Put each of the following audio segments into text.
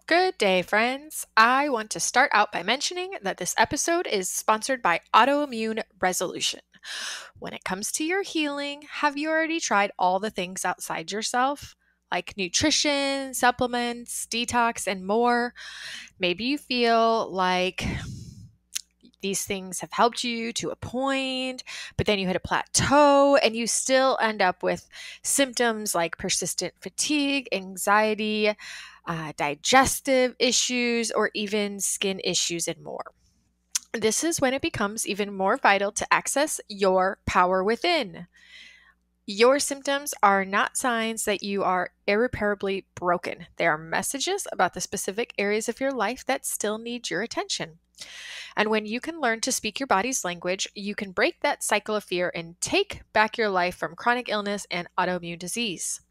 Good day, friends. I want to start out by mentioning that this episode is sponsored by Autoimmune Resolution. When it comes to your healing, have you already tried all the things outside yourself? Like nutrition, supplements, detox, and more. Maybe you feel like these things have helped you to a point, but then you hit a plateau and you still end up with symptoms like persistent fatigue, anxiety, digestive issues, or even skin issues and more. This is when it becomes even more vital to access your power within. Your symptoms are not signs that you are irreparably broken. They are messages about the specific areas of your life that still need your attention. And when you can learn to speak your body's language, you can break that cycle of fear and take back your life from chronic illness and autoimmune disease.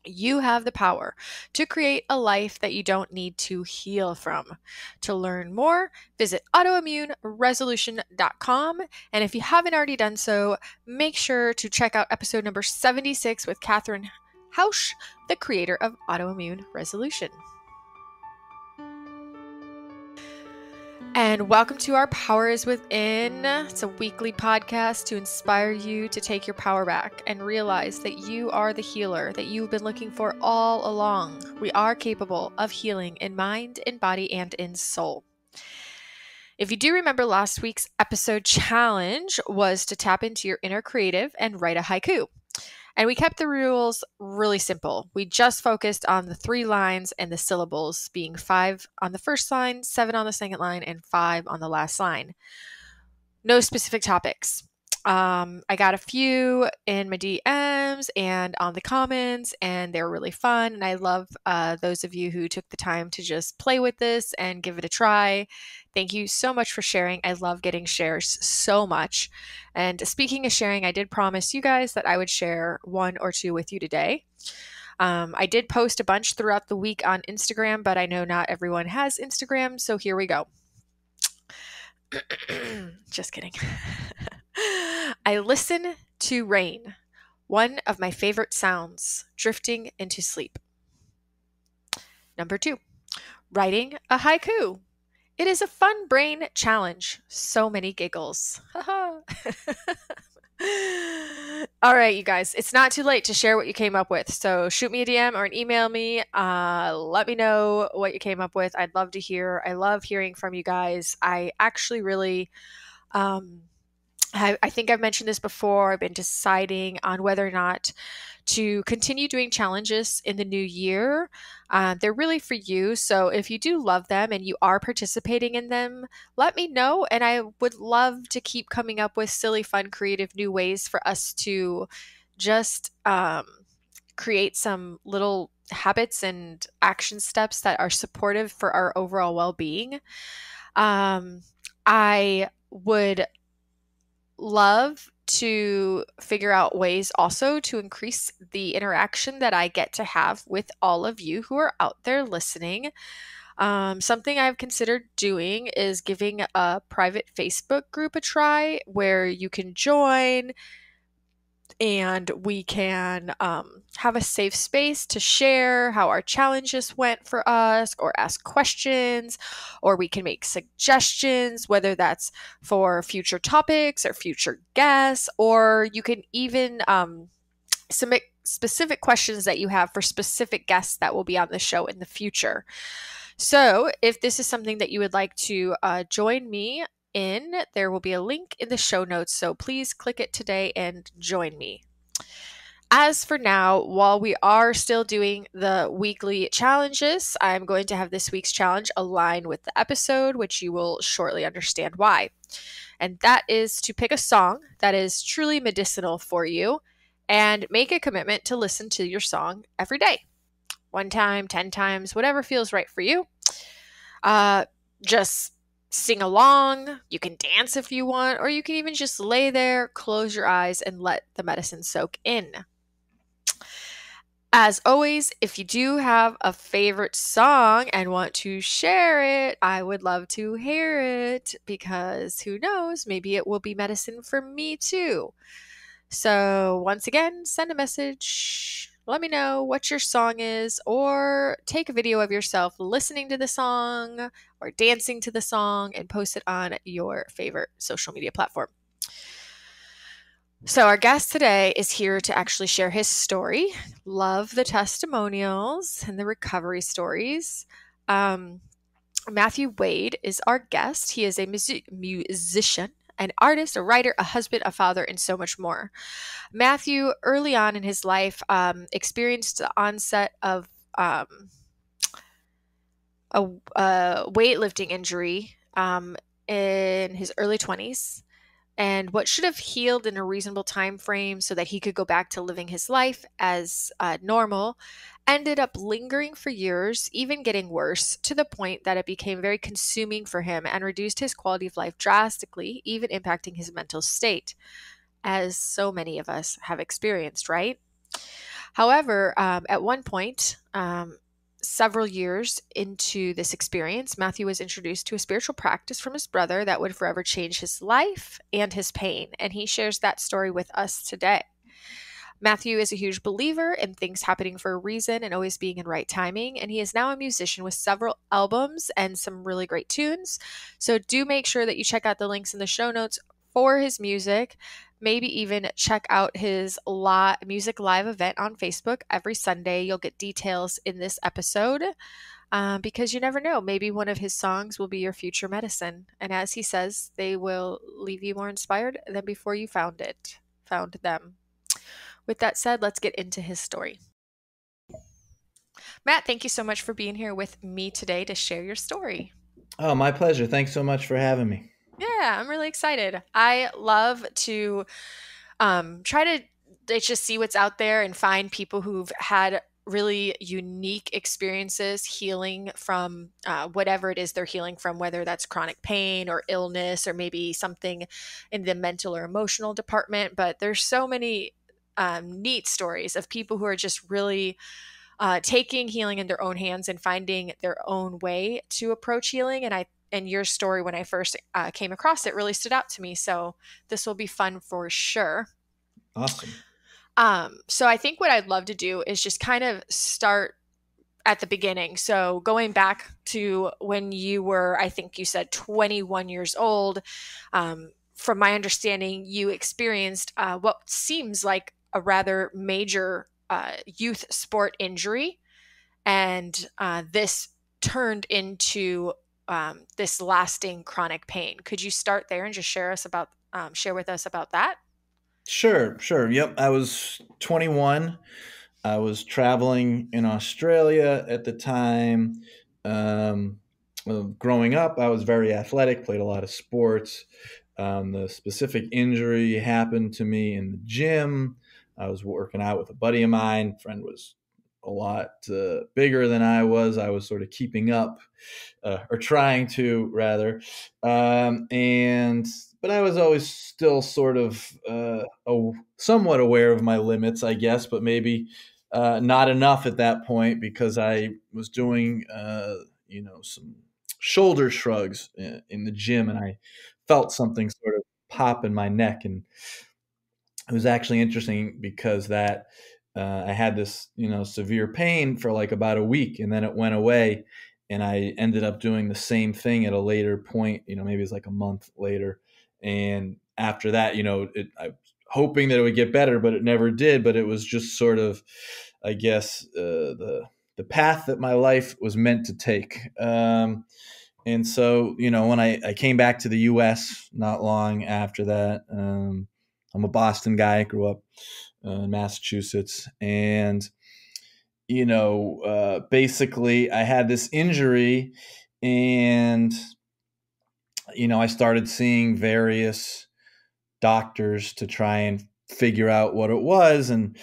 You have the power to create a life that you don't need to heal from. To learn more, visit autoimmuneresolution.com. And if you haven't already done so, make sure to check out episode number 76 with Catherine Hausch, the creator of Autoimmune Resolution. And welcome to our Power is Within. It's a weekly podcast to inspire you to take your power back and realize that you are the healer that you've been looking for all along. We are capable of healing in mind, in body, and in soul. If you do remember, last week's episode challenge was to tap into your inner creative and write a haiku. And we kept the rules really simple. We just focused on the 3 lines and the syllables, being 5 on the first line, 7 on the second line, and 5 on the last line. No specific topics. I got a few in my DMs and on the comments, and they were really fun. And I love those of you who took the time to just play with this and give it a try. Thank you so much for sharing. I love getting shares so much. And speaking of sharing, I did promise you guys that I would share 1 or 2 with you today. I did post a bunch throughout the week on Instagram, but I know not everyone has Instagram, so here we go. Just kidding. I listen to rain, one of my favorite sounds, drifting into sleep. Number 2, writing a haiku. It is a fun brain challenge. So many giggles. All right, you guys, it's not too late to share what you came up with. So shoot me a DM or an email me. Let me know what you came up with. I'd love to hear. I love hearing from you guys. I actually really, I think I've mentioned this before. I've been deciding on whether or not to continue doing challenges in the new year. They're really for you. So if you do love them and you are participating in them, let me know. And I would love to keep coming up with silly, fun, creative new ways for us to just create some little habits and action steps that are supportive for our overall well-being. I would love to figure out ways also to increase the interaction that I get to have with all of you who are out there listening. Something I've considered doing is giving a private Facebook group a try where you can join and we can have a safe space to share how our challenges went for us, or ask questions, or we can make suggestions, whether that's for future topics or future guests, or you can even submit specific questions that you have for specific guests that will be on the show in the future. So if this is something that you would like to join me in, there will be a link in the show notes, so please click it today and join me. As for now, while we are still doing the weekly challenges, I'm going to have this week's challenge align with the episode, which you will shortly understand why. And that is to pick a song that is truly medicinal for you and make a commitment to listen to your song every day. 1 time, 10 times, whatever feels right for you. Just sing along. You can dance if you want, or you can even just lay there, close your eyes, and let the medicine soak in. As always, if you do have a favorite song and want to share it, I would love to hear it, because who knows, maybe it will be medicine for me too. So once again, send a message. Let me know what your song is, or take a video of yourself listening to the song or dancing to the song and post it on your favorite social media platform. So, our guest today is here to actually share his story. Love the testimonials and the recovery stories. Matthew Wade is our guest. He is a musician, an artist, a writer, a husband, a father, and so much more. Matthew, early on in his life, experienced the onset of a weightlifting injury in his early 20s. And what should have healed in a reasonable time frame so that he could go back to living his life as normal ended up lingering for years, even getting worse, to the point that it became very consuming for him and reduced his quality of life drastically, even impacting his mental state, as so many of us have experienced, right? However, at one point, several years into this experience, Matthew was introduced to a spiritual practice from his brother that would forever change his life and his pain, and he shares that story with us today. Matthew is a huge believer in things happening for a reason and always being in right timing, and he is now a musician with several albums and some really great tunes. So do make sure that you check out the links in the show notes for his music. Maybe even check out his music live event on Facebook every Sunday. You'll get details in this episode because you never know. Maybe one of his songs will be your future medicine. And as he says, they will leave you more inspired than before you found them. With that said, let's get into his story. Matt, thank you so much for being here with me today to share your story. Oh, my pleasure. Thanks so much for having me. Yeah, I'm really excited. I love to try to just see what's out there and find people who've had really unique experiences healing from whatever it is they're healing from, whether that's chronic pain or illness or maybe something in the mental or emotional department. But there's so many neat stories of people who are just really taking healing in their own hands and finding their own way to approach healing. And your story, when I first came across it, really stood out to me. So this will be fun for sure. Awesome. So I think what I'd love to do is just kind of start at the beginning. So going back to when you were, I think you said 21 years old, from my understanding, you experienced what seems like a rather major youth sport injury. And this turned into this lasting chronic pain. Could you start there and just share with us about that? Sure. Yep. I was 21. I was traveling in Australia at the time. Growing up, I was very athletic, played a lot of sports. The specific injury happened to me in the gym. I was working out with a buddy of mine. Friend was a lot bigger than I was. I was sort of keeping up, or trying to rather. But I was always still sort of somewhat aware of my limits, I guess, but maybe not enough at that point because I was doing, some shoulder shrugs in the gym, and I felt something sort of pop in my neck, and it was actually interesting because that I had this, severe pain for like about a week, and then it went away, and I ended up doing the same thing at a later point. Maybe it's like a month later, and after that, I was hoping that it would get better, but it never did. But it was just sort of, I guess, the path that my life was meant to take. And so, when I came back to the U.S. not long after that, I'm a Boston guy, grew up in Massachusetts. And, basically I had this injury, and, I started seeing various doctors to try and figure out what it was. And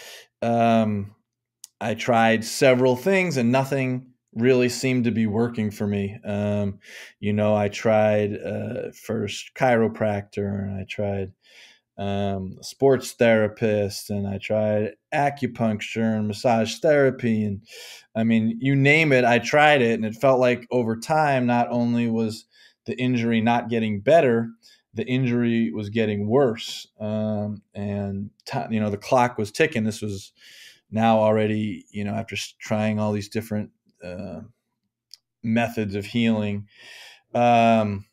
I tried several things, and nothing really seemed to be working for me. I tried first chiropractor, and I tried sports therapist, and I tried acupuncture and massage therapy. And I mean, you name it, I tried it. And it felt like over time, not only was the injury not getting better, the injury was getting worse. The clock was ticking. This was now already, after trying all these different uh, methods of healing. Um,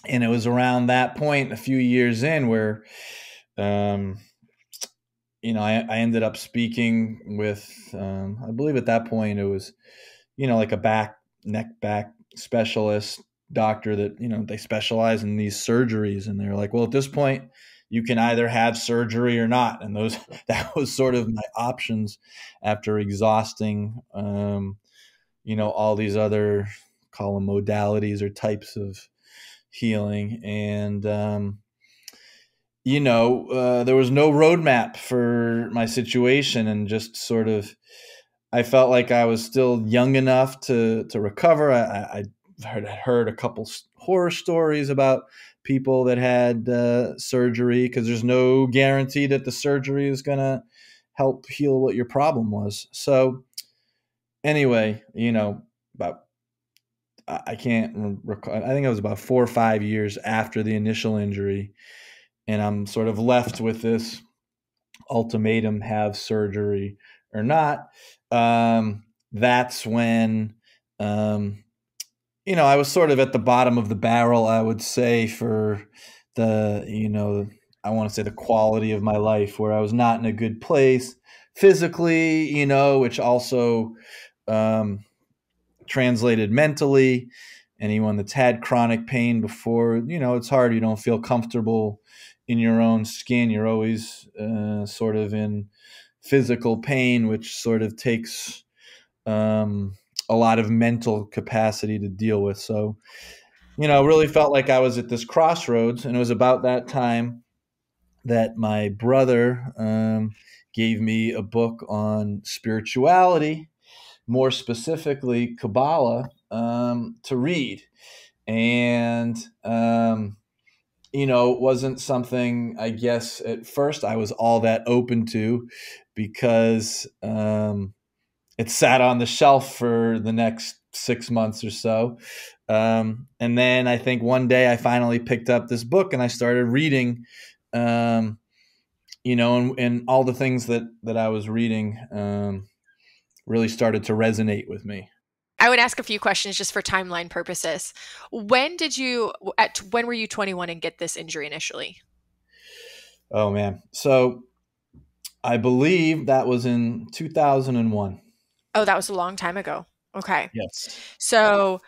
and it was around that point, a few years in, where, um, I ended up speaking with, I believe at that point it was, like a back specialist doctor that, they specialize in these surgeries. And they're like, well, at this point, you can either have surgery or not. And that was sort of my options after exhausting, all these other, call them modalities or types of healing. And, there was no roadmap for my situation, and just sort of, I felt like I was still young enough to recover. I heard a couple horror stories about people that had surgery, because there's no guarantee that the surgery is going to help heal what your problem was. So anyway, about I can't recall. I think it was about 4 or 5 years after the initial injury, and I'm sort of left with this ultimatum: have surgery or not. That's when, I was sort of at the bottom of the barrel, I would say, for I want to say the quality of my life, where I was not in a good place physically, which also um, translated mentally. Anyone that's had chronic pain before, it's hard. You don't feel comfortable in your own skin. You're always sort of in physical pain, which sort of takes a lot of mental capacity to deal with. So, really felt like I was at this crossroads. And it was about that time that my brother gave me a book on spirituality, more specifically Kabbalah, to read. And, it wasn't something, I guess, at first I was all that open to, because it sat on the shelf for the next 6 months or so. And then I think one day I finally picked up this book and I started reading, and all the things that I was reading really started to resonate with me. I would ask a few questions just for timeline purposes. When were you 21 and get this injury initially? Oh man. So I believe that was in 2001. Oh, that was a long time ago. Okay. Yes. So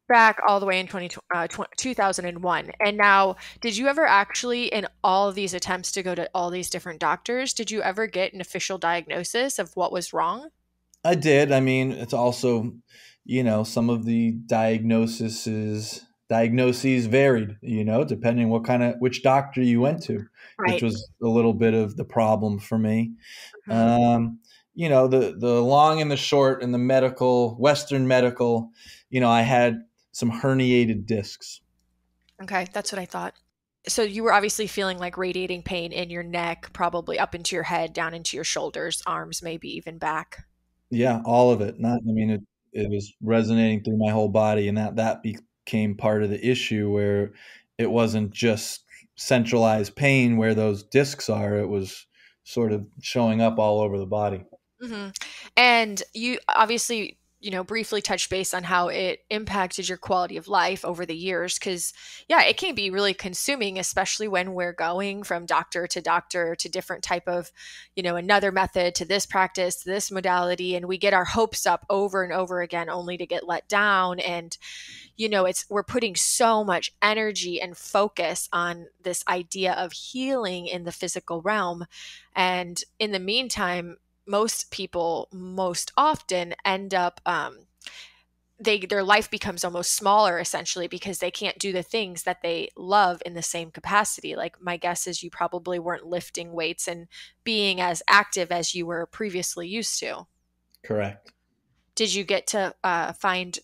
back all the way in 2001. And now, did you ever actually, in all of these attempts to go to all these different doctors, did you ever get an official diagnosis of what was wrong? I did. I mean, it's also, some of the diagnoses varied, depending which doctor you went to, which Right. was a little bit of the problem for me. Mhm. The long and the short in the Western medical, I had some herniated discs. Okay, that's what I thought. So you were obviously feeling like radiating pain in your neck, probably up into your head, down into your shoulders, arms, maybe even back. Yeah, all of it. Not, I mean, it was resonating through my whole body, and that became part of the issue, where it wasn't just centralized pain where those discs are. It was sort of showing up all over the body. Hmm. And you obviously, briefly touched base on how it impacted your quality of life over the years. Because, yeah, it can be really consuming, especially when we're going from doctor to different type of, another method to this practice, to this modality, and we get our hopes up over and over again, only to get let down. And we're putting so much energy and focus on this idea of healing in the physical realm, and in the meantime, most people most often end up their life becomes almost smaller, essentially, because they can't do the things that they love in the same capacity. Like, my guess is you probably weren't lifting weights and being as active as you were previously used to. Correct. Did you get to find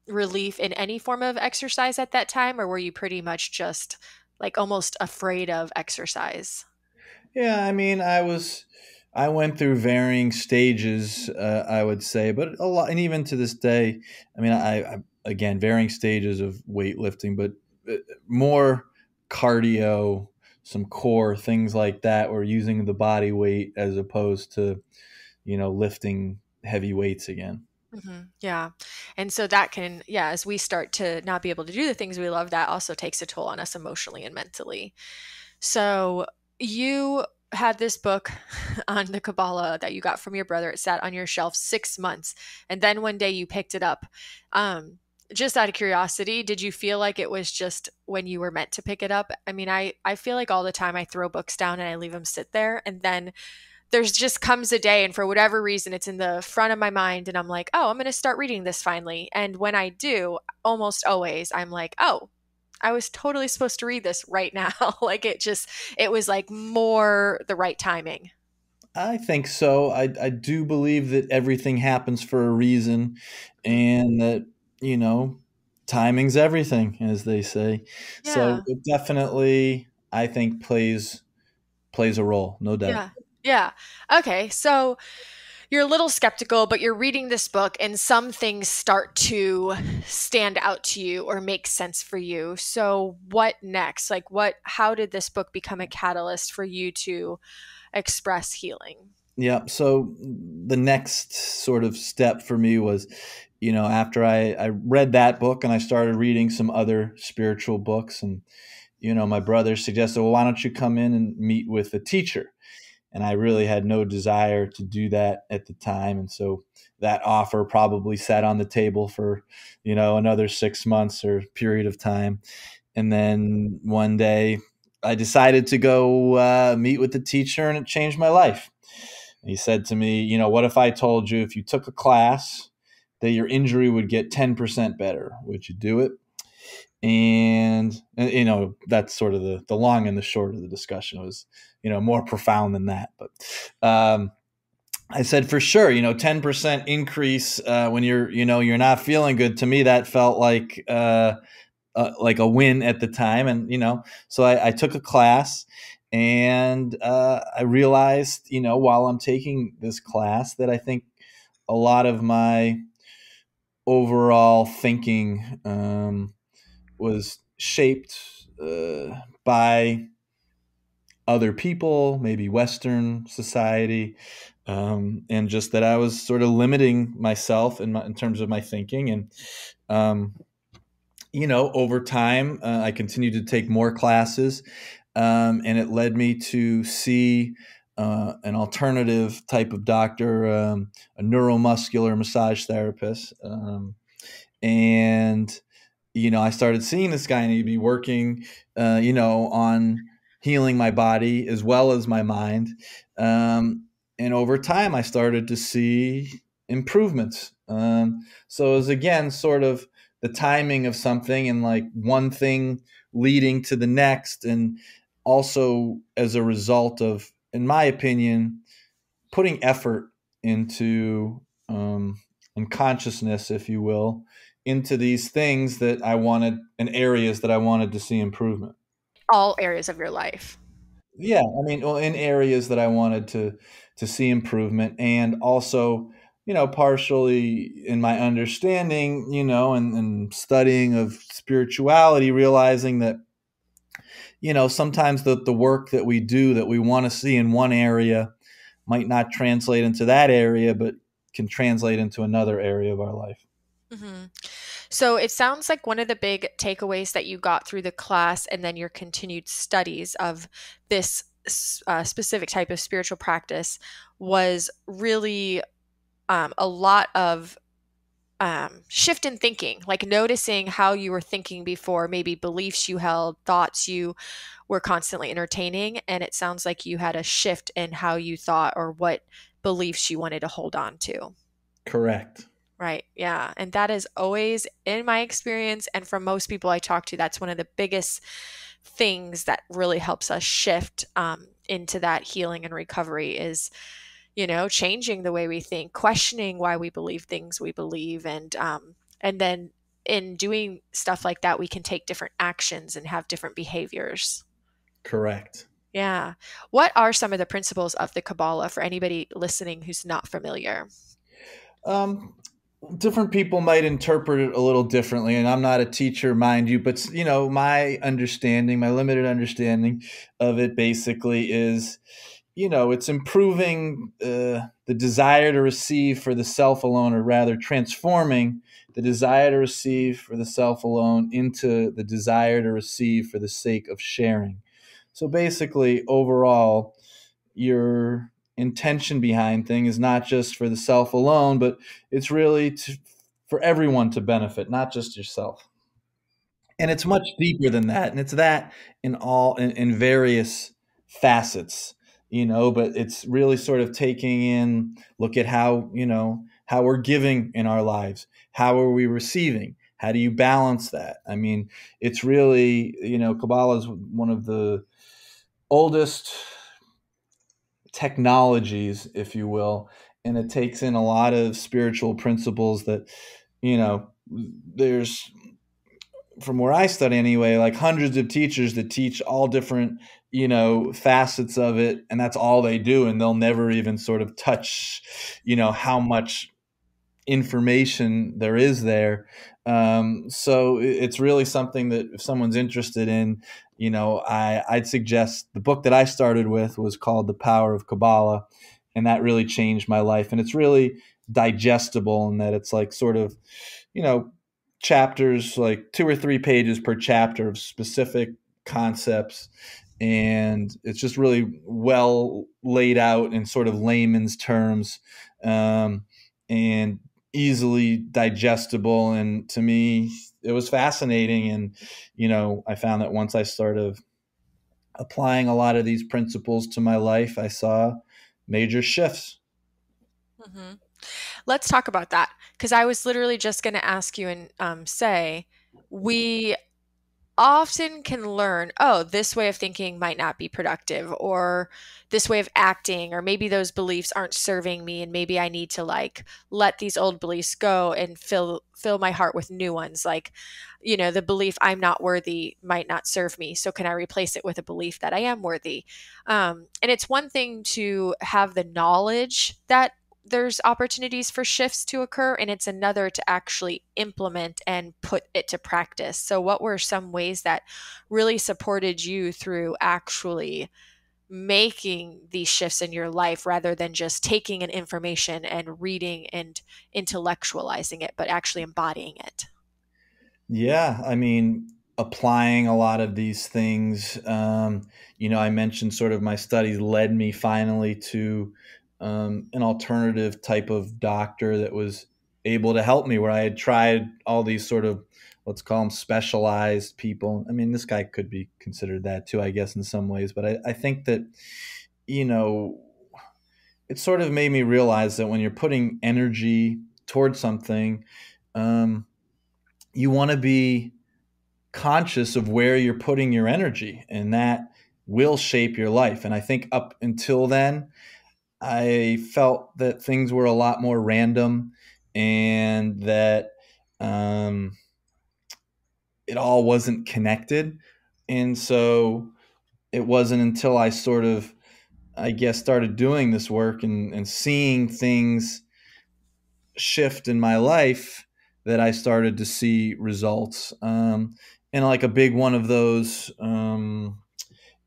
relief in any form of exercise at that time, or were you pretty much just like almost afraid of exercise? Yeah, I mean, I went through varying stages, I would say, but a lot, and even to this day, I mean, I again, varying stages of weightlifting, but more cardio, some core things like that. We're using the body weight as opposed to lifting heavy weights again. Yeah. And so that can, yeah, as we start to not be able to do the things we love, that also takes a toll on us emotionally and mentally. So you had this book on the Kabbalah that you got from your brother. It sat on your shelf 6 months. And then one day you picked it up. Um, just out of curiosity, did you feel like it was just when you were meant to pick it up? I mean, I feel like all the time I throw books down and I leave them sit there. And then there's just comes a day, and for whatever reason, it's in the front of my mind. And I'm like, oh, I'm going to start reading this finally. And when I do, almost always, I'm like, oh, I was totally supposed to read this right now. Like it was like more the right timing. I think so. I do believe that everything happens for a reason, Mhm. and that, you know, timing's everything, as they say. So Yeah. it definitely, I think, plays a role, no doubt. Yeah. Yeah. Okay. So you're a little skeptical, but you're reading this book and some things start to stand out to you or make sense for you. So what next? How did this book become a catalyst for you to express healing? Yeah. So the next sort of step for me was, after I read that book and I started reading some other spiritual books, and, my brother suggested, well, why don't you come in and meet with a teacher? And I really had no desire to do that at the time. And so that offer probably sat on the table for, another 6 months or period of time. And then one day I decided to go meet with the teacher, and it changed my life. He said to me, what if I told you if you took a class that your injury would get 10% better? Would you do it? And that's sort of the long and the short of the discussion. It was, more profound than that. But I said, for sure, 10% increase when you're not feeling good. To me, that felt like a win at the time. And, so I took a class, and I realized, while I'm taking this class, that I think a lot of my overall thinking was shaped by other people, maybe Western society, and just that I was sort of limiting myself in terms of my thinking. And um, over time, I continued to take more classes, and it led me to see an alternative type of doctor, a neuromuscular massage therapist. And I started seeing this guy, and he'd be working, on healing my body as well as my mind. And over time, I started to see improvements. So it was, again, sort of the timing of something, and like one thing leading to the next. And also as a result of, in my opinion, putting effort into, and consciousness, if you will, into these things that I wanted, and areas that I wanted to see improvement. All areas of your life. Yeah, I mean, well, in areas that I wanted to see improvement, and also, partially in my understanding, and studying of spirituality, realizing that, sometimes the work that we do, that we want to see in one area, might not translate into that area, but can translate into another area of our life. hmm So it sounds like one of the big takeaways that you got through the class and then your continued studies of this specific type of spiritual practice was really a lot of shift in thinking, like noticing how you were thinking before, maybe beliefs you held, thoughts you were constantly entertaining. And it sounds like you had a shift in how you thought or what beliefs you wanted to hold on to. Correct. Right. Yeah. And that is always, in my experience, and from most people I talk to, that's one of the biggest things that really helps us shift into that healing and recovery is, changing the way we think, questioning why we believe things we believe. And then in doing stuff like that, we can take different actions and have different behaviors. Correct. Yeah. What are some of the principles of the Kabbalah for anybody listening who's not familiar? Um, Different people might interpret it a little differently, and I'm not a teacher, mind you, but my limited understanding of it basically is, it's improving the desire to receive for the self alone, or rather transforming the desire to receive for the self alone into the desire to receive for the sake of sharing. So basically, overall, your intention behind thing is not just for the self alone, but it's really for everyone to benefit, not just yourself. And it's much deeper than that, and it's that in various facets, but it's really sort of taking in, look at how, how we're giving in our lives, how are we receiving, how do you balance that? I mean, it's really, Kabbalah is one of the oldest technologies, if you will, and it takes in a lot of spiritual principles that, there's, from where I study anyway, like hundreds of teachers that teach all different, facets of it, and that's all they do, and they'll never even sort of touch, how much information there is there. So it's really something that if someone's interested in, I'd suggest the book that I started with was called The Power of Kabbalah, and that really changed my life. And it's really digestible in that it's like sort of, you know, chapters, like 2 or 3 pages per chapter of specific concepts. And it's just really well laid out in sort of layman's terms, and easily digestible. And to me, it was fascinating. And, I found that once I started applying a lot of these principles to my life, I saw major shifts. Hmm. Let's talk about that because I was literally just going to ask you and say we often can learn, oh, this way of thinking might not be productive, or this way of acting, or maybe those beliefs aren't serving me, and maybe I need to like let these old beliefs go and fill my heart with new ones. Like, the belief I'm not worthy might not serve me. So can I replace it with a belief that I am worthy? And it's one thing to have the knowledge that there's opportunities for shifts to occur, and it's another to actually implement and put it to practice. So what were some ways that really supported you through actually making these shifts in your life rather than just taking an information and reading and intellectualizing it, but actually embodying it? Yeah, I mean, applying a lot of these things. I mentioned sort of my studies led me finally to an alternative type of doctor that was able to help me, where I had tried all these sort of, let's call them specialized people. I mean, this guy could be considered that too, I guess, in some ways. But I think that, you know, it sort of made me realize that when you're putting energy towards something, um, you want to be conscious of where you're putting your energy, and that will shape your life. And I think up until then, I felt that things were a lot more random, and that um, it all wasn't connected. And so it wasn't until I sort of, I guess, started doing this work and seeing things shift in my life that I started to see results. And like a big one of those,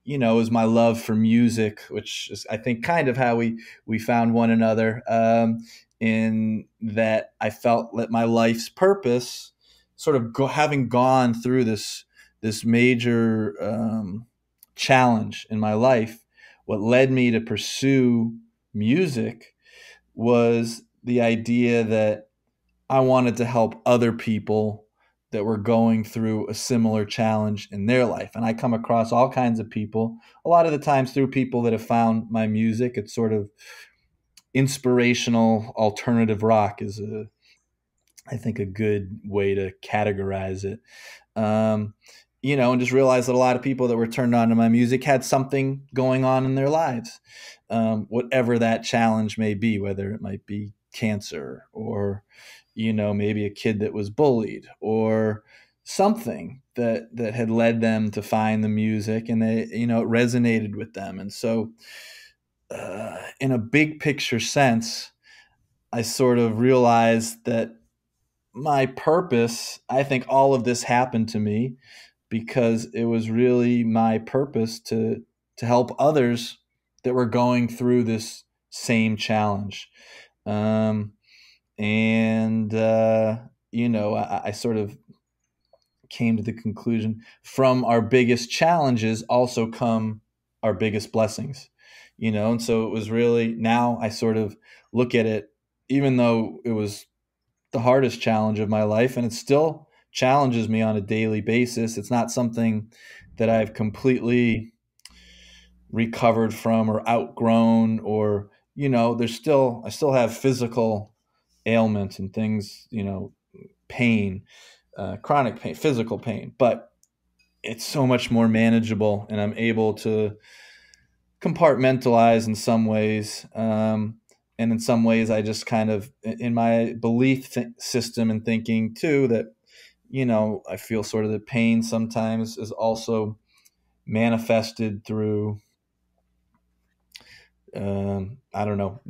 is my love for music, which is, I think, kind of how we found one another. In that I felt that my life's purpose, sort of having gone through this major challenge in my life, what led me to pursue music was the idea that I wanted to help other people that were going through a similar challenge in their life. And I come across all kinds of people, a lot of the times through people that have found my music. It's sort of inspirational alternative rock is I think a good way to categorize it. Um, and just realized that a lot of people that were turned on to my music had something going on in their lives, whatever that challenge may be, whether it might be cancer, or, maybe a kid that was bullied, or something that had led them to find the music, and they, it resonated with them. And so, in a big picture sense, I sort of realized that my purpose, I think all of this happened to me because it was really my purpose to help others that were going through this same challenge. Um, and I sort of came to the conclusion, from our biggest challenges also come our biggest blessings, and so it was really, now I sort of look at it, even though it was the hardest challenge of my life, and it still challenges me on a daily basis. It's not something that I've completely recovered from or outgrown, or I still have physical ailments and things, pain, chronic pain, physical pain, but it's so much more manageable, and I'm able to compartmentalize in some ways. And in some ways, I just kind of, in my belief system and thinking too, that, I feel sort of the pain sometimes is also manifested through, I don't know,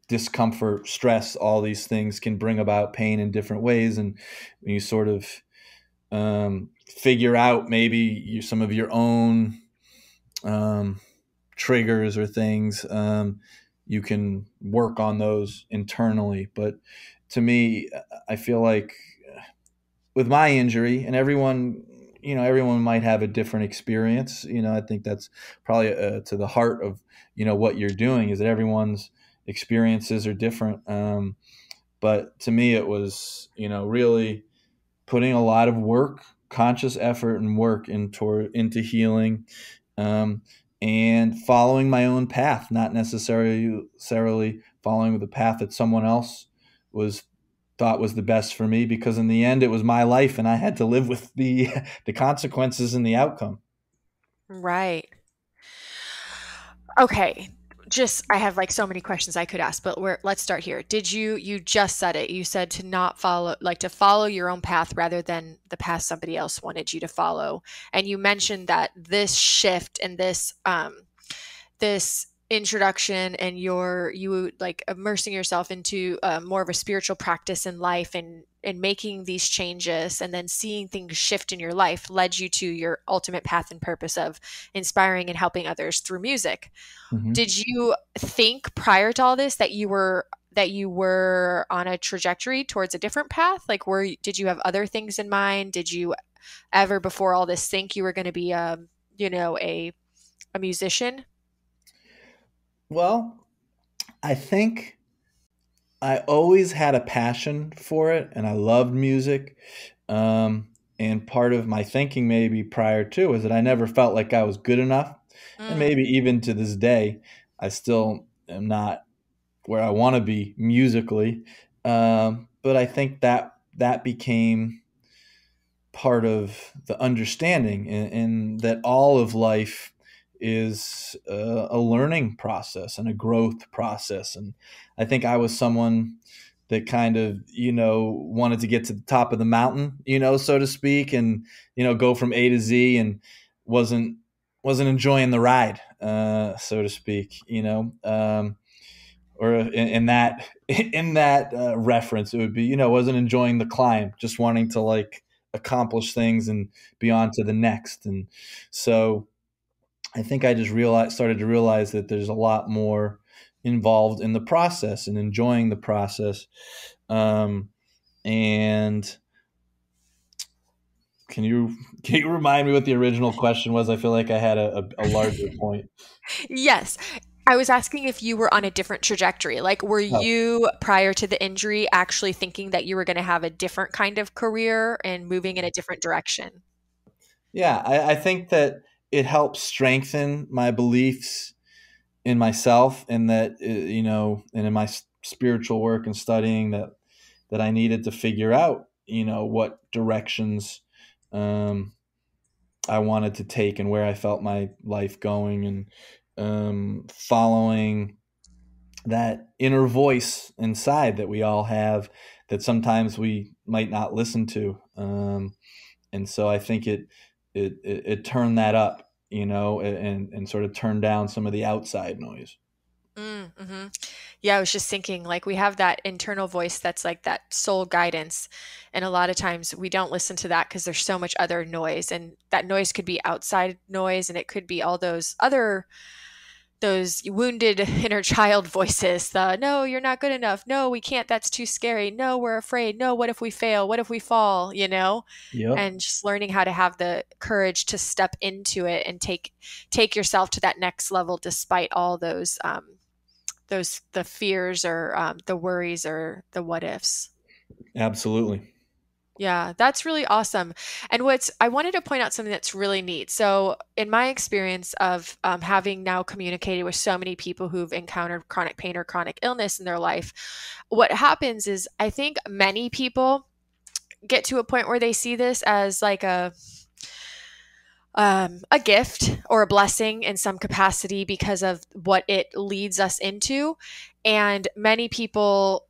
discomfort, stress, all these things can bring about pain in different ways. And when you sort of figure out maybe some of your own um, triggers or things, you can work on those internally. But to me, I feel like with my injury, and everyone might have a different experience. I think that's probably to the heart of what you're doing, is that everyone's experiences are different. But to me, it was really putting a lot of work, conscious effort and work into healing, um, and following my own path, not necessarily following the path that someone else was thought was the best for me, because in the end it was my life and I had to live with the the consequences and the outcome. Right. Okay. Just I have like so many questions I could ask, but let's start here. You just said it. You said to not follow, like to follow your own path rather than the path somebody else wanted you to follow. And you mentioned that this shift and this introduction and you like immersing yourself into more of a spiritual practice in life, and making these changes and then seeing things shift in your life led you to your ultimate path and purpose of inspiring and helping others through music. Hmm. Did you think prior to all this that you were on a trajectory towards a different path? Like, did you have other things in mind? Did you ever before all this think you were going to be a musician? Well, I think I always had a passion for it, and I loved music. Um, and part of my thinking, maybe prior to, was that I never felt like I was good enough. And Mm, maybe even to this day, I still am not where I want to be musically. But I think that became part of the understanding, and that all of life is a learning process and a growth process. And I think I was someone that kind of wanted to get to the top of the mountain, so to speak, and go from A to Z, and wasn't enjoying the ride, so to speak. Or in that reference, it would be, wasn't enjoying the climb, just wanting to like accomplish things and be on to the next. And so I think I just started to realize that there's a lot more involved in the process and enjoying the process. And can you remind me what the original question was? I feel like I had a larger point. yes. I was asking if you were on a different trajectory. Like, were Oh, you, prior to the injury, actually thinking that you were going to have a different kind of career and moving in a different direction? yeah, I think that it helps strengthen my beliefs in myself, and that and in my spiritual work and studying, that I needed to figure out what directions um, I wanted to take, and where I felt my life going, and following that inner voice inside that we all have, that sometimes we might not listen to. And so I think it turned that up, and sort of turned down some of the outside noise. Mm-hmm. Yeah, I was just thinking, like, we have that internal voice that's like that soul guidance. And a lot of times we don't listen to that because there's so much other noise. And that noise could be outside noise, and it could be all those wounded inner child voices, the no, you're not good enough, no, we can't, that's too scary, no, we're afraid, no, what if we fail, what if we fall, Yep. and just learning how to have the courage to step into it and take yourself to that next level despite all those the fears or the worries or the what ifs. Absolutely. Yeah, that's really awesome. And what's I wanted to point out something that's really neat. So, in my experience of having now communicated with so many people who've encountered chronic pain or chronic illness in their life, what happens is I think many people get to a point where they see this as like a gift or a blessing in some capacity because of what it leads us into. And many people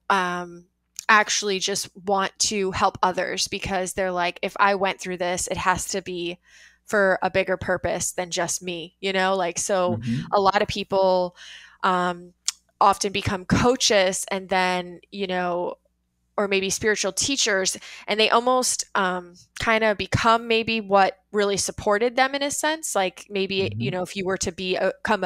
actually just want to help others because they're like, if I went through this, it has to be for a bigger purpose than just me, like, so Hmm. a lot of people um, often become coaches and then, or maybe spiritual teachers, and they almost kind of become maybe what really supported them in a sense. Like maybe, Hmm. if you were to become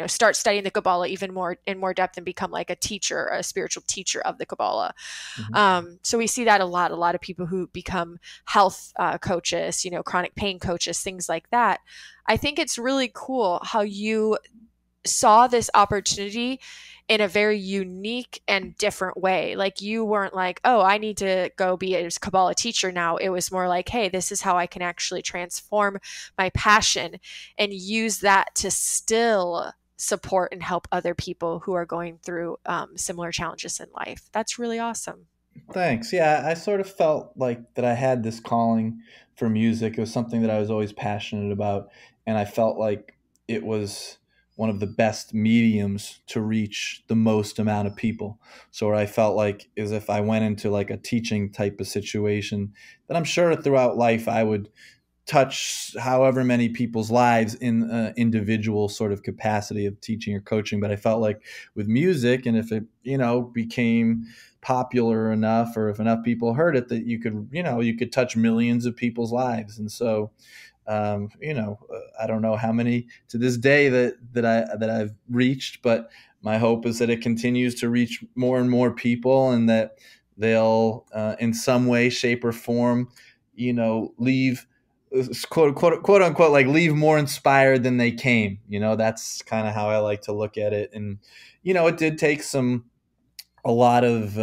start studying the Kabbalah even more in more depth and become like a teacher, a spiritual teacher of the Kabbalah. Hmm. So we see that a lot of people who become health coaches, chronic pain coaches, things like that. I think it's really cool how you saw this opportunity in a very unique and different way. Like you weren't like, oh, I need to go be a Kabbalah teacher now. It was more like, hey, this is how I can actually transform my passion and use that to still support and help other people who are going through similar challenges in life. That's really awesome. Thanks. Yeah, I sort of felt like that I had this calling for music. It was something that I was always passionate about, and I felt like it was one of the best mediums to reach the most amount of people. So where I felt like as if I went into like a teaching type of situation, that I'm sure throughout life I would touch however many people's lives in an individual sort of capacity of teaching or coaching. But I felt like with music, and if it became popular enough, or if enough people heard it, that you could touch millions of people's lives. And so I don't know how many to this day that I've reached, but my hope is that it continues to reach more and more people, and that they'll in some way, shape, or form, leave quote unquote, like leave more inspired than they came. That's kind of how I like to look at it. And it did take a lot of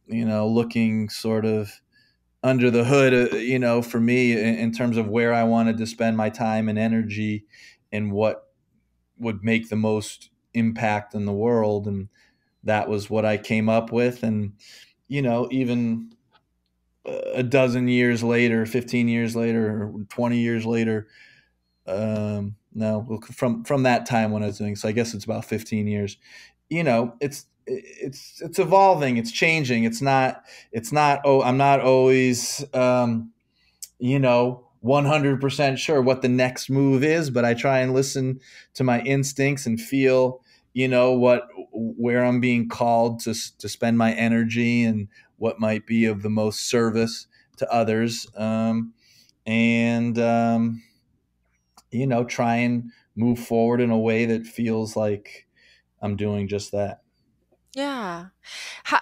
looking sort of under the hood, for me, in terms of where I wanted to spend my time and energy, and what would make the most impact in the world. And that was what I came up with. And even a dozen years later, 15 years later, or 20 years later, no, from that time when I was doing, so I guess it's about 15 years. It's evolving, it's changing. It's not oh, I'm not always 100% sure what the next move is, but I try and listen to my instincts and feel where I'm being called to spend my energy, and what might be of the most service to others. And try and move forward in a way that feels like I'm doing just that. Yeah.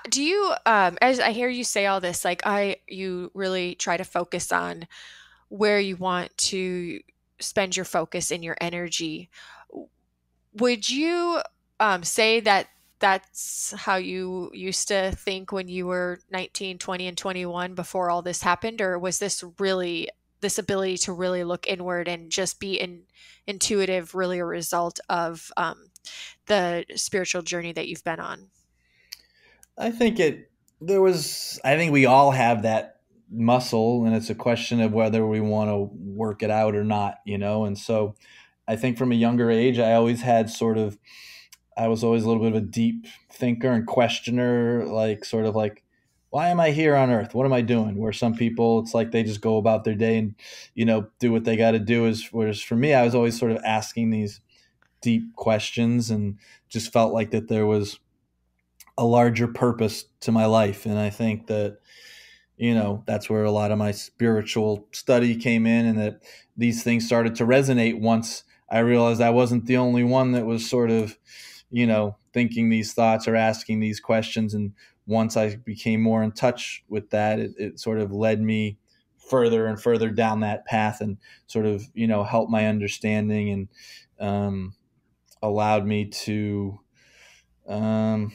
Do you, as I hear you say all this, like you really try to focus on where you want to spend your focus and your energy. Would you say that that's how you used to think when you were 19, 20, and 21 before all this happened? Or was this ability to really look inward and just be intuitive really a result of the spiritual journey that you've been on? I think it there was I think we all have that muscle, and it's a question of whether we want to work it out or not. And so I think from a younger age, I was always a little bit of a deep thinker and questioner, like sort of like, why am I here on earth? What am I doing? Where some people, it's like they just go about their day and do what they got to do. Whereas for me, I was always sort of asking these deep questions, and just felt like that there was a larger purpose to my life. And I think that that's where a lot of my spiritual study came in, and that these things started to resonate once I realized I wasn't the only one that was sort of, thinking these thoughts or asking these questions. And once I became more in touch with that, it sort of led me further and further down that path, and sort of, helped my understanding, and allowed me to, um,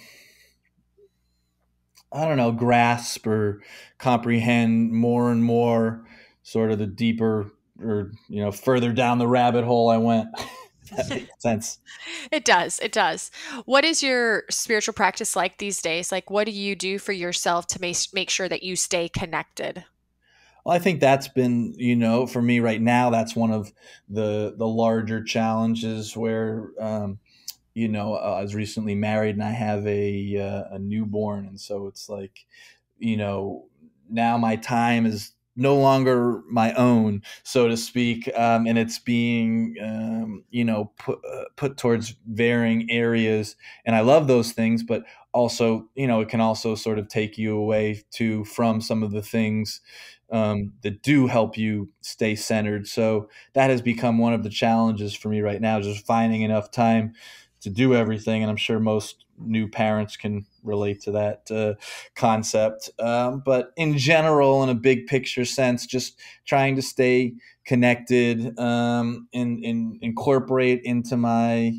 I don't know, grasp or comprehend more and more, sort of the deeper, or, further down the rabbit hole I went. If that makes sense. It does. It does. What is your spiritual practice like these days? Like, what do you do for yourself to make sure that you stay connected? Well, I think that's been, for me right now, that's one of the larger challenges where, I was recently married and I have a newborn, and so it's like, you know, now my time is no longer my own, so to speak, and it's being, put towards varying areas, and I love those things, but also, it can also sort of take you away too from some of the things that do help you stay centered. So that has become one of the challenges for me right now, just finding enough time to do everything. And I'm sure most new parents can relate to that concept. But in general, in a big picture sense, just trying to stay connected, and incorporate into my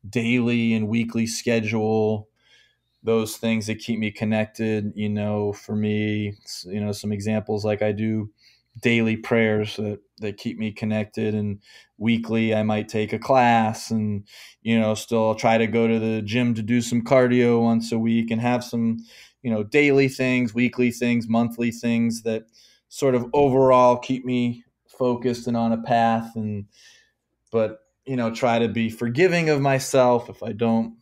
daily and weekly schedule those things that keep me connected. For me, some examples, like I do daily prayers that keep me connected, and weekly I might take a class, and still try to go to the gym to do some cardio once a week, and have some daily things, weekly things, monthly things that sort of overall keep me focused and on a path. And but try to be forgiving of myself if I don't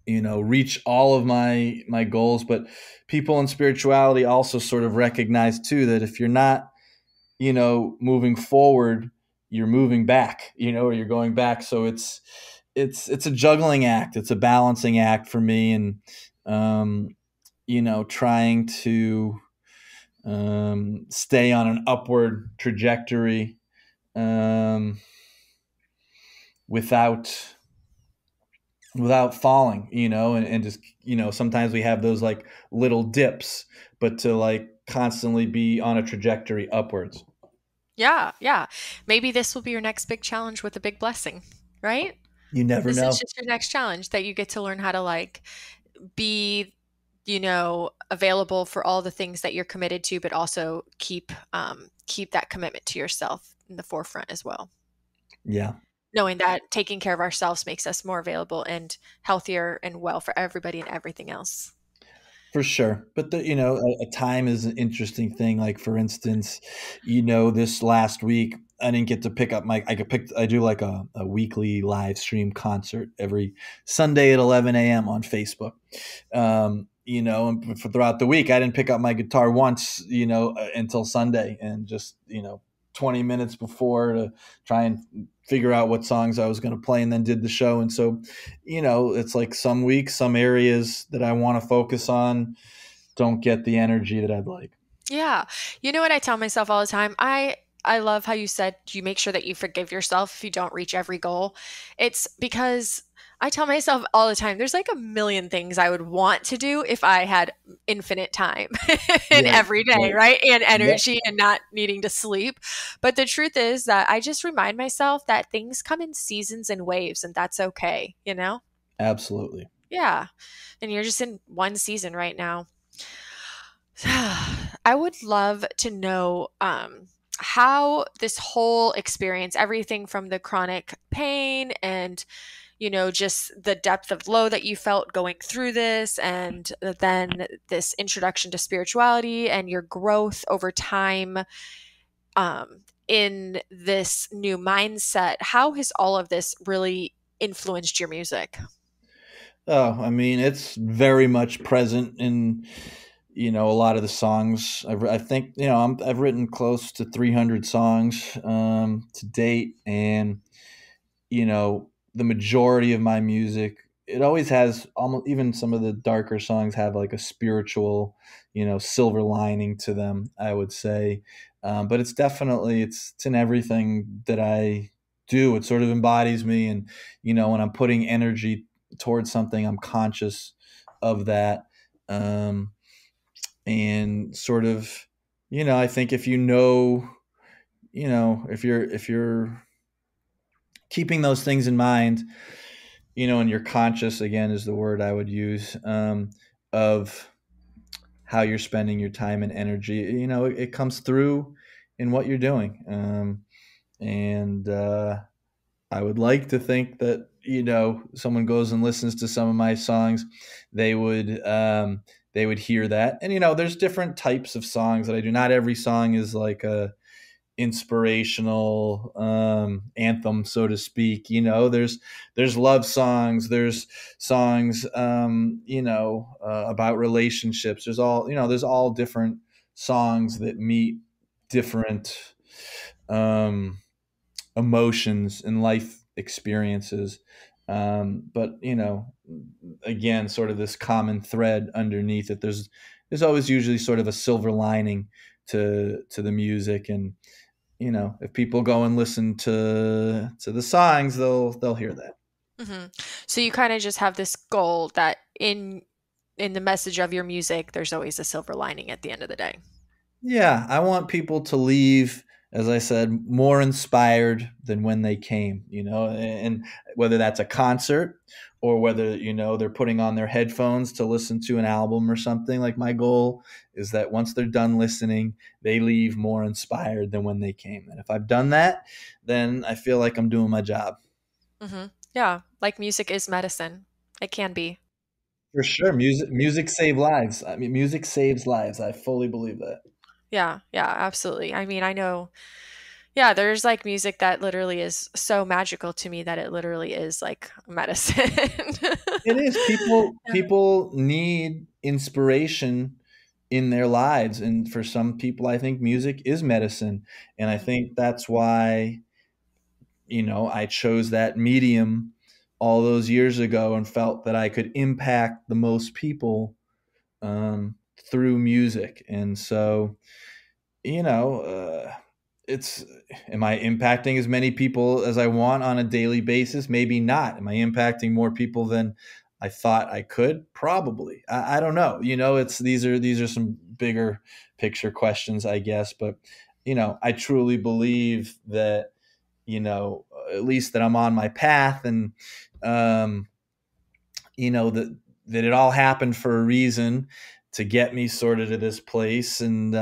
reach all of my goals. But people in spirituality also sort of recognize too that if you're not moving forward, you're moving back, or you're going back. So it's a juggling act, it's a balancing act for me. And trying to stay on an upward trajectory, um, without falling, and just, sometimes we have those like little dips, but to like constantly be on a trajectory upwards. Yeah, yeah. Maybe this will be your next big challenge with a big blessing, right? You never This is know. just your next challenge that you get to learn how to like be, available for all the things that you're committed to, but also keep that commitment to yourself in the forefront as well. Yeah, Knowing that taking care of ourselves makes us more available and healthier and well for everybody and everything else. for sure. But a time is an interesting thing. Like, for instance, this last week I didn't get to pick up I do like a weekly live stream concert every Sunday at 11 a.m. on Facebook. And throughout the week I didn't pick up my guitar once, until Sunday, and just 20 minutes before, to try and figure out what songs I was going to play, and then did the show. And so, it's like some weeks, some areas that I want to focus on don't get the energy that I'd like. Yeah. You know what I tell myself all the time? I love how you said you make sure that you forgive yourself if you don't reach every goal. It's because I tell myself all the time there's like a million things I would want to do if I had infinite time and Right. every day, Right. right? And Yep. energy and not needing to sleep. But the truth is that I just remind myself that things come in seasons and waves, and that's okay, you know? Absolutely. Yeah. And you're just in one season right now. I would love to know how this whole experience, everything from the chronic pain and, just the depth of low that you felt going through this, and then this introduction to spirituality and your growth over time in this new mindset, how has all of this really influenced your music? Oh, I mean, it's very much present in a lot of the songs. I think I've written close to 300 songs to date, and the majority of my music, it always has, almost, even some of the darker songs have like a spiritual, silver lining to them, I would say. But it's definitely, it's in everything that I do. It sort of embodies me. And, when I'm putting energy towards something, I'm conscious of that. Um, and sort of, I think if if you're keeping those things in mind, and you're conscious, again, is the word I would use, of how you're spending your time and energy, it comes through in what you're doing. And I would like to think that, someone goes and listens to some of my songs, they would hear that. And, there's different types of songs that I do. Not every song is like a inspirational anthem, so to speak. There's love songs, there's songs, about relationships. There's all different songs that meet different um, emotions and life experiences. But again, sort of this common thread underneath it. There's always usually sort of a silver lining to the music. And if people go and listen to the songs, they'll hear that. Hmm. So you kind of just have this goal that in the message of your music, there's always a silver lining at the end of the day. Yeah, I want people to leave, as I said, more inspired than when they came, and whether that's a concert or whether, they're putting on their headphones to listen to an album or something. Like, my goal is that once they're done listening, they leave more inspired than when they came. And if I've done that, then I feel like I'm doing my job. Hmm. Yeah, like music is medicine. It can be. For sure. Music save lives. I mean, music saves lives. I fully believe that. Yeah, yeah, absolutely. I mean, I know, yeah, there's like music that literally is so magical to me that it literally is like medicine. It is. People Yeah. people need inspiration in their lives, and for some people, I think music is medicine, and I Mhm. think that's why, I chose that medium all those years ago and felt that I could impact the most people through music. And so, you know, uh, it's am I impacting as many people as I want on a daily basis? Maybe not. Am I impacting more people than I thought I could? Probably. I don't know. It's these are some bigger picture questions, I guess. But I truly believe that, at least that I'm on my path, and um, that it all happened for a reason, to get me sort of to this place, and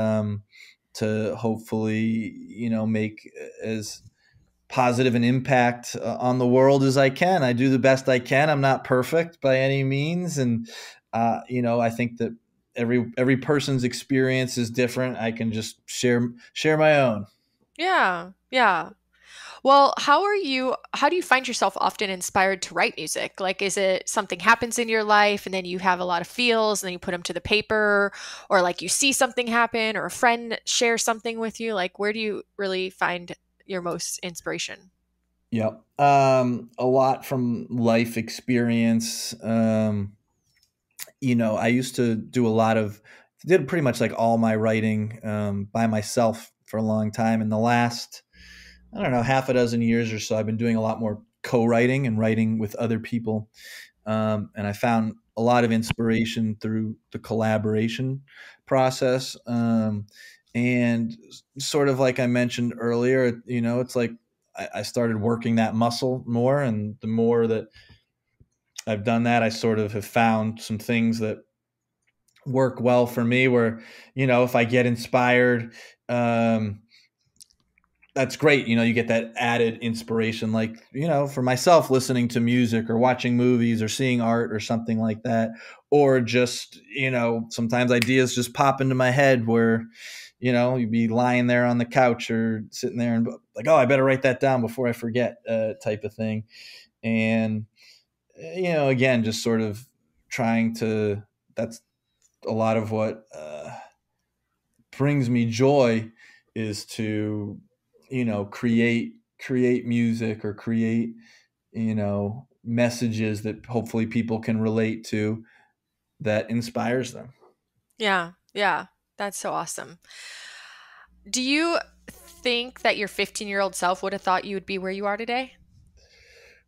to hopefully, make as positive an impact on the world as I can. I do the best I can. I'm not perfect by any means, and I think that every person's experience is different. I can just share my own. Yeah, yeah. Well, how do you find yourself often inspired to write music? Like, is it something happens in your life and then you have a lot of feels and then you put them to the paper, or like you see something happen or a friend share something with you? Like, where do you really find your most inspiration? Yep. A lot from life experience. I used to do a lot of, did pretty much like all my writing by myself for a long time. In the last, I don't know, half a dozen years or so, I've been doing a lot more co-writing and writing with other people. And I found a lot of inspiration through the collaboration process. And sort of like I mentioned earlier, it's like I started working that muscle more. And the more that I've done that, I sort of have found some things that work well for me, where, if I get inspired, um, that's great. You get that added inspiration, like, for myself, listening to music or watching movies or seeing art or something like that. Or just, sometimes ideas just pop into my head, where, you'd be lying there on the couch or sitting there and like, oh, I better write that down before I forget, type of thing. And, again, just sort of trying to, that's a lot of what brings me joy, is to, create music, or create, messages that hopefully people can relate to, that inspires them. Yeah, yeah. That's so awesome. Do you think that your 15-year-old self would have thought you would be where you are today?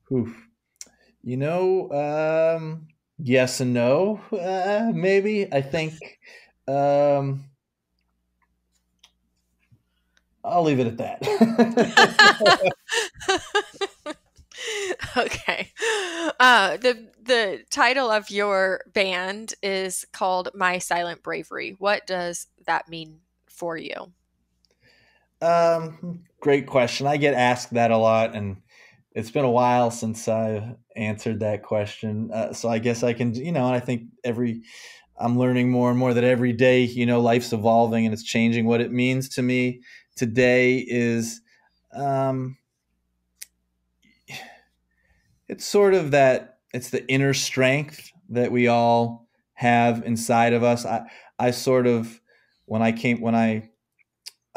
Whew. You know, yes and no. Maybe I think um, I'll leave it at that. Okay. The title of your band is called My Silent Bravery. What does that mean for you? Great question. I get asked that a lot, and it's been a while since I answered that question. So I guess I can, and I think I'm learning more and more that every day, life's evolving and it's changing. What it means to me today is, um, it's sort of that it's the inner strength that we all have inside of us. I sort of, when I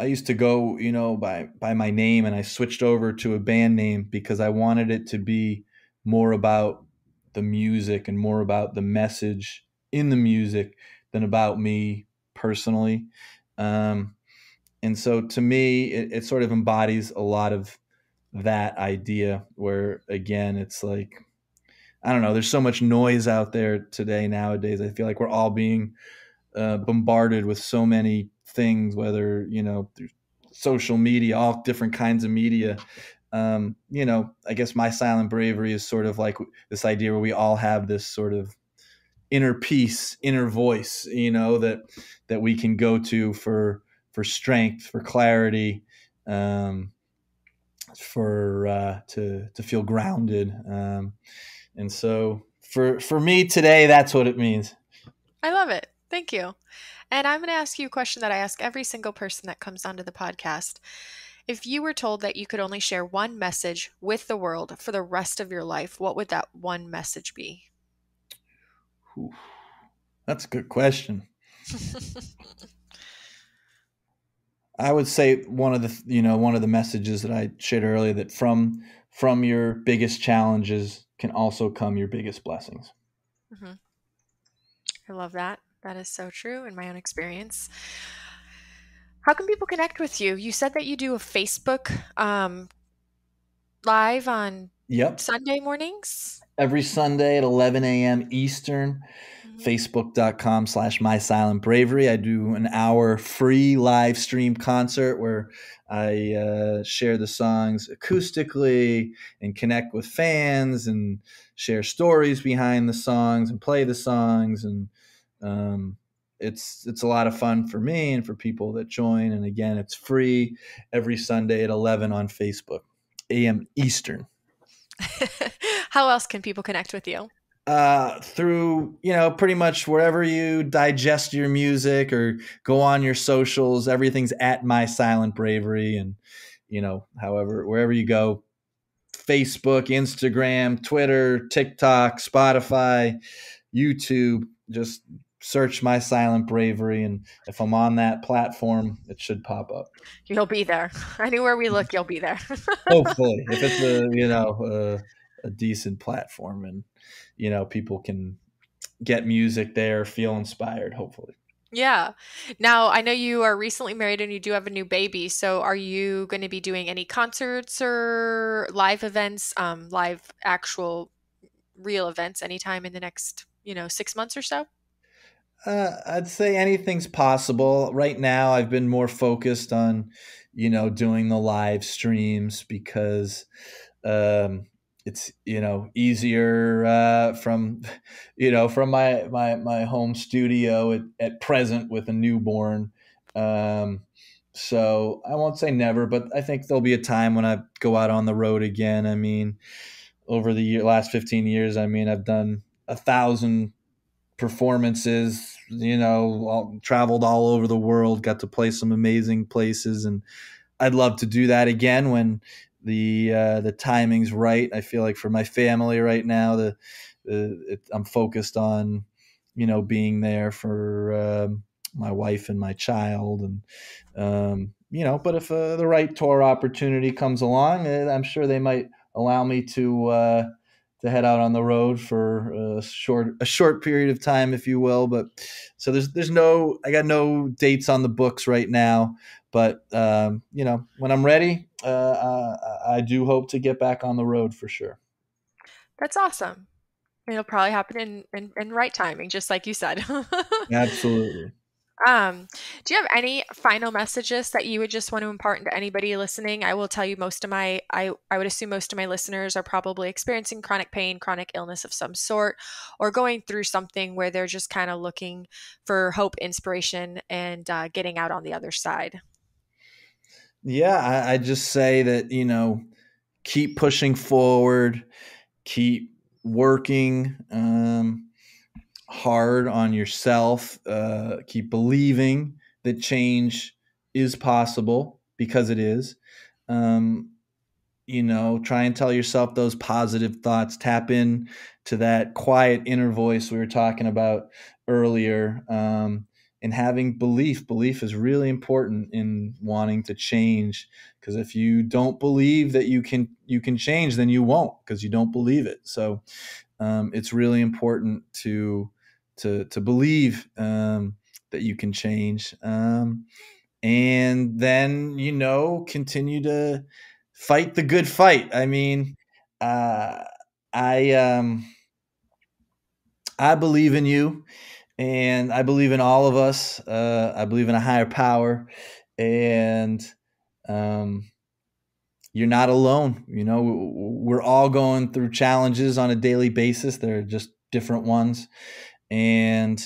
used to go, by my name, and I switched over to a band name because I wanted it to be more about the music and more about the message in the music than about me personally. Um, and so to me, it sort of embodies a lot of that idea where, again, it's like, I don't know, there's so much noise out there today nowadays. I feel like we're all being bombarded with so many things, whether through social media, all different kinds of media. I guess My Silent Bravery is sort of like this idea where we all have this sort of inner peace, inner voice, that we can go to for strength, for clarity, um, for to feel grounded. And so for me today, that's what it means. I love it. Thank you. And I'm going to ask you a question that I ask every single person that comes onto the podcast. If you were told that you could only share one message with the world for the rest of your life, what would that one message be? Whew, that's a good question. I would say one of the messages that I shared earlier, that from your biggest challenges can also come your biggest blessings. Mhm. I love that. That is so true in my own experience. How can people connect with you? You said that you do a Facebook live on Yep. Sunday mornings. Every Sunday at 11 a.m. Eastern, Mhm. facebook.com/My Silent Bravery. I do an hour free live stream concert where I share the songs acoustically and connect with fans and share stories behind the songs and play the songs. And um, it's a lot of fun for me and for people that join. And again, it's free every Sunday at 11 on Facebook, a.m. Eastern. How else can people connect with you? Through pretty much wherever you digest your music or go on your socials, everything's at My Silent Bravery. And however, wherever you go, Facebook, Instagram, Twitter, TikTok, Spotify, YouTube, just search My Silent Bravery, and if I'm on that platform, it should pop up. You'll be there. Anywhere we look, you'll be there. Hopefully, if it's a decent platform, and people can get music there, feel inspired, hopefully. Yeah. Now, I know you are recently married and you do have a new baby. So, are you going to be doing any concerts or live events, live actual real events anytime in the next, 6 months or so? I'd say anything's possible. Right now, I've been more focused on, doing the live streams because um, it's easier from from my home studio at present with a newborn. Um, so I won't say never, but I think there'll be a time when I go out on the road again. I mean, over the last 15 years, I mean, I've done 1,000 performances, traveled all over the world, got to play some amazing places, and I'd love to do that again when the timing's right. I feel like for my family right now, I'm focused on being there for my wife and my child, and But if the right tour opportunity comes along, I'm sure they might allow me head out on the road for a short period of time, if you will. But so there's no, I got no dates on the books right now. But when I'm ready, I do hope to get back on the road for sure. That's awesome. It'll probably happen in right timing, just like you said. Absolutely. Um, do you have any final messages that you would just want to impart into anybody listening? I will tell you I would assume most of my listeners are probably experiencing chronic pain, chronic illness of some sort, or going through something where they're just kind of looking for hope, inspiration, and getting out on the other side. Yeah, I just say that, keep pushing forward, keep working hard on yourself, keep believing that change is possible because it is. Um, Try and tell yourself those positive thoughts, tap in to that quiet inner voice we were talking about earlier. And having belief is really important in wanting to change, because if you don't believe that you can change, then you won't, because you don't believe it. So it's really important to believe that you can change, and then continue to fight the good fight. I mean, uh, I I believe in you, and I believe in all of us. I believe in a higher power, and um, you're not alone. We're all going through challenges on a daily basis. They're just different ones, and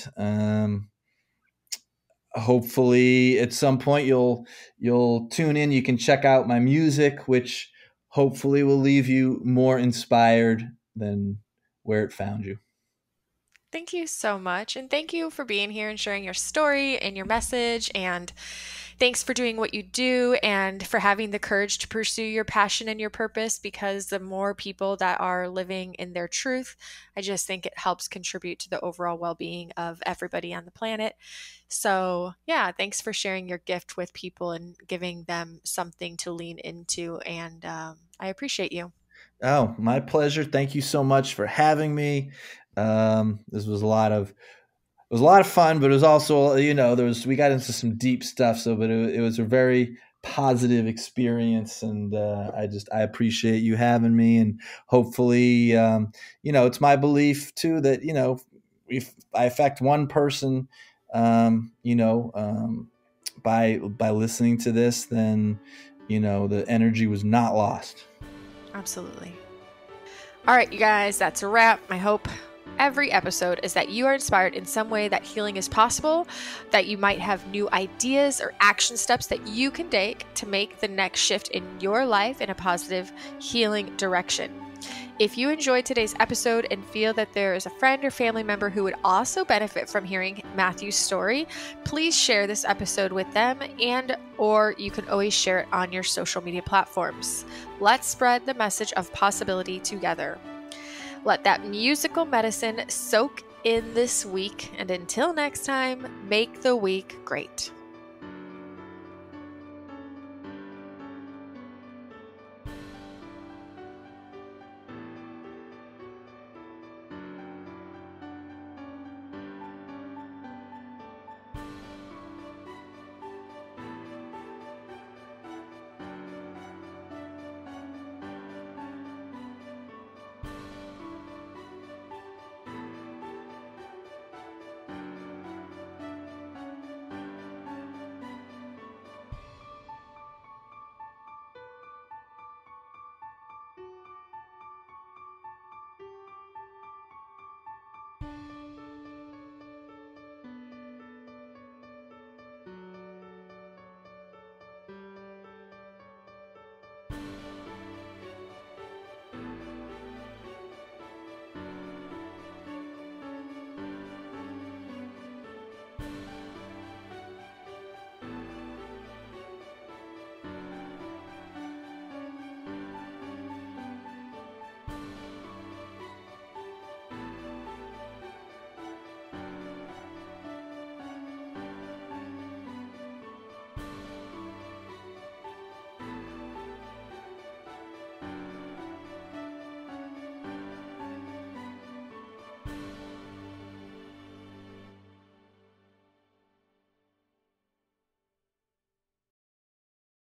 hopefully at some point you'll tune in. You can check out my music, which hopefully will leave you more inspired than where it found you. Thank you so much. And thank you for being here and sharing your story and your message. And thanks for doing what you do and for having the courage to pursue your passion and your purpose, because the more people that are living in their truth, I just think it helps contribute to the overall well being of everybody on the planet. So, yeah, thanks for sharing your gift with people and giving them something to lean into. And I appreciate you. Oh, my pleasure. Thank you so much for having me. This was a lot of fun, but it was also, we got into some deep stuff. So, but it was a very positive experience, and I appreciate you having me, and hopefully, it's my belief too that if I affect one person, by listening to this, then the energy was not lost. Absolutely. All right, you guys, that's a wrap. My hope every episode is that you are inspired in some way that healing is possible, that you might have new ideas or action steps that you can take to make the next shift in your life in a positive, healing direction. If you enjoyed today's episode and feel that there is a friend or family member who would also benefit from hearing Matthew's story, please share this episode with them, or you can always share it on your social media platforms. Let's spread the message of possibility together. Let that musical medicine soak in this week, and until next time, make the week great.